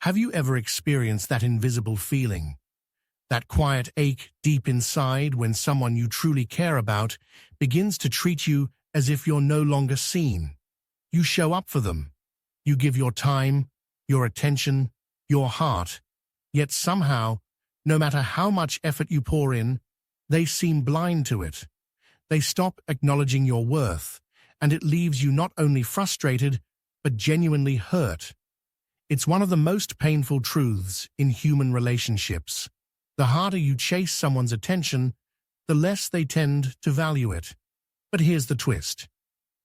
Have you ever experienced that invisible feeling, that quiet ache deep inside when someone you truly care about begins to treat you as if you're no longer seen? You show up for them. You give your time, your attention, your heart, yet somehow, no matter how much effort you pour in, they seem blind to it. They stop acknowledging your worth, and it leaves you not only frustrated, but genuinely hurt. It's one of the most painful truths in human relationships. The harder you chase someone's attention, the less they tend to value it. But here's the twist.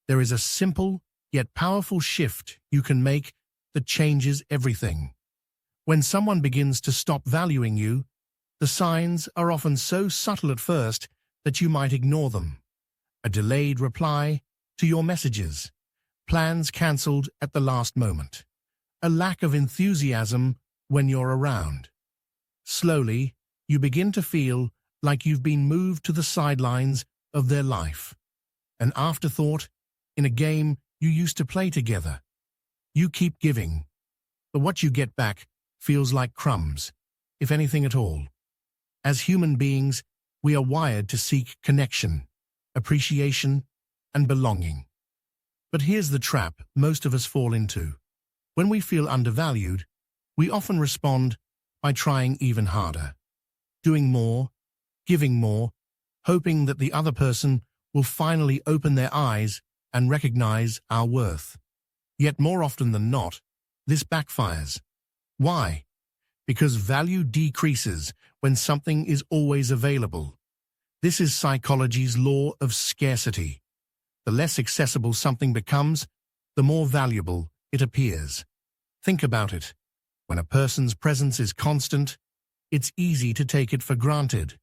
There is a simple, yet powerful shift you can make that changes everything. When someone begins to stop valuing you, the signs are often so subtle at first that you might ignore them. A delayed reply to your messages, plans cancelled at the last moment, a lack of enthusiasm when you're around. Slowly, you begin to feel like you've been moved to the sidelines of their life, an afterthought in a game you used to play together. You keep giving, but what you get back feels like crumbs, if anything at all. As human beings, we are wired to seek connection, appreciation, and belonging. But here's the trap most of us fall into. When we feel undervalued, we often respond by trying even harder, doing more, giving more, hoping that the other person will finally open their eyes and recognize our worth. Yet more often than not, this backfires. Why? Because value decreases when something is always available. This is psychology's law of scarcity. The less accessible something becomes, the more valuable it appears. Think about it. When a person's presence is constant, it's easy to take it for granted.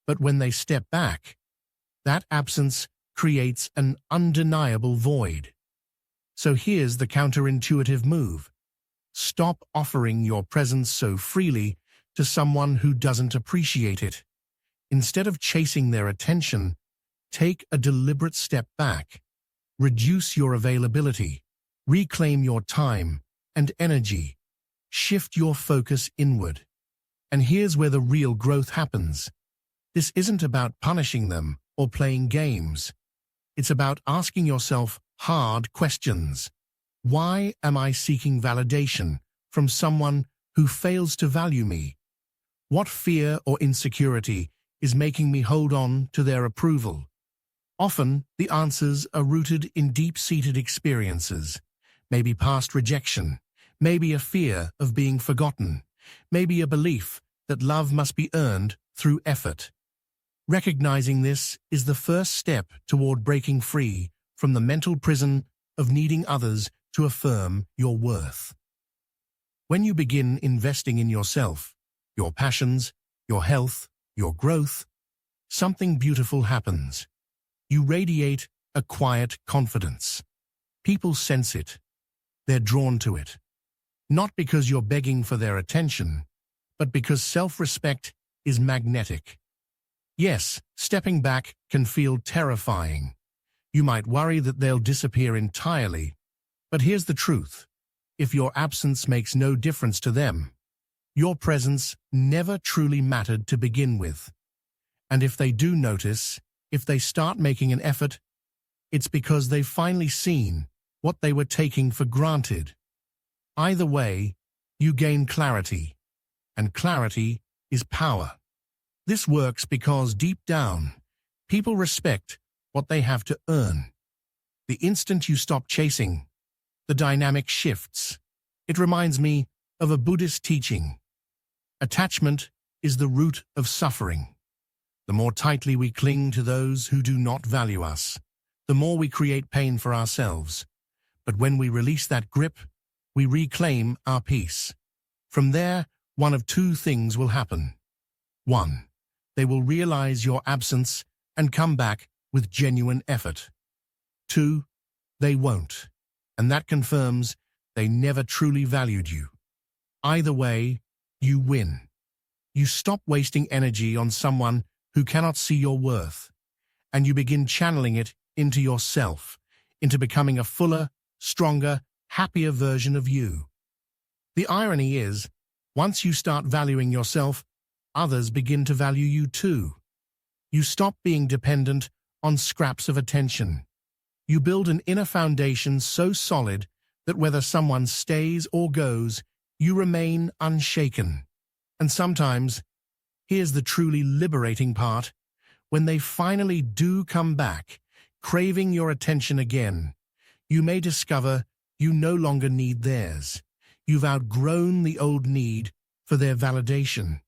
But when they step back, that absence creates an undeniable void. So here's the counterintuitive move. Stop offering your presence so freely to someone who doesn't appreciate it. Instead of chasing their attention, take a deliberate step back. Reduce your availability. Reclaim your time and energy. Shift your focus inward. And here's where the real growth happens. This isn't about punishing them or playing games. It's about asking yourself hard questions. Why am I seeking validation from someone who fails to value me? What fear or insecurity is making me hold on to their approval? Often, the answers are rooted in deep-seated experiences, maybe past rejection, maybe a fear of being forgotten, maybe a belief that love must be earned through effort. Recognizing this is the first step toward breaking free from the mental prison of needing others to affirm your worth. When you begin investing in yourself, your passions, your health, your growth, something beautiful happens. You radiate a quiet confidence. People sense it. They're drawn to it. Not because you're begging for their attention, but because self-respect is magnetic. Yes, stepping back can feel terrifying. You might worry that they'll disappear entirely, but here's the truth. If your absence makes no difference to them, your presence never truly mattered to begin with. And if they do notice, if they start making an effort, it's because they've finally seen what they were taking for granted. Either way, you gain clarity, and clarity is power. This works because deep down, people respect what they have to earn. The instant you stop chasing, the dynamic shifts. It reminds me of a Buddhist teaching. Attachment is the root of suffering. The more tightly we cling to those who do not value us, the more we create pain for ourselves. But when we release that grip, we reclaim our peace. From there, one of two things will happen. 1. They will realize your absence and come back with genuine effort. 2. They won't, and that confirms they never truly valued you. Either way, you win. You stop wasting energy on someone who cannot see your worth, and you begin channeling it into yourself, into becoming a fuller, stronger, happier version of you. The irony is, once you start valuing yourself, others begin to value you too. You stop being dependent on scraps of attention. You build an inner foundation so solid that whether someone stays or goes, you remain unshaken. And sometimes, here's the truly liberating part, when they finally do come back, craving your attention again, you may discover you no longer need theirs. You've outgrown the old need for their validation.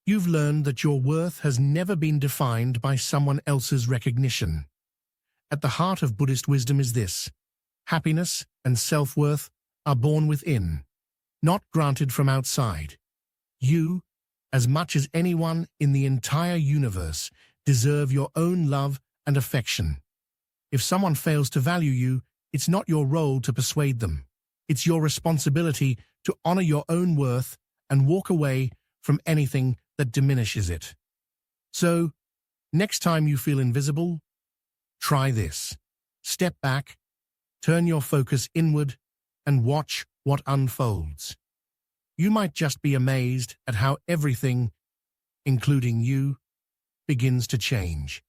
You've learned that your worth has never been defined by someone else's recognition. At the heart of Buddhist wisdom is this: happiness and self-worth are born within, not granted from outside. You, as much as anyone in the entire universe, deserve your own love and affection. If someone fails to value you, it's not your role to persuade them. It's your responsibility to honor your own worth and walk away from anything that diminishes it. So, next time you feel invisible, try this. Step back, turn your focus inward, and watch what unfolds. You might just be amazed at how everything, including you, begins to change.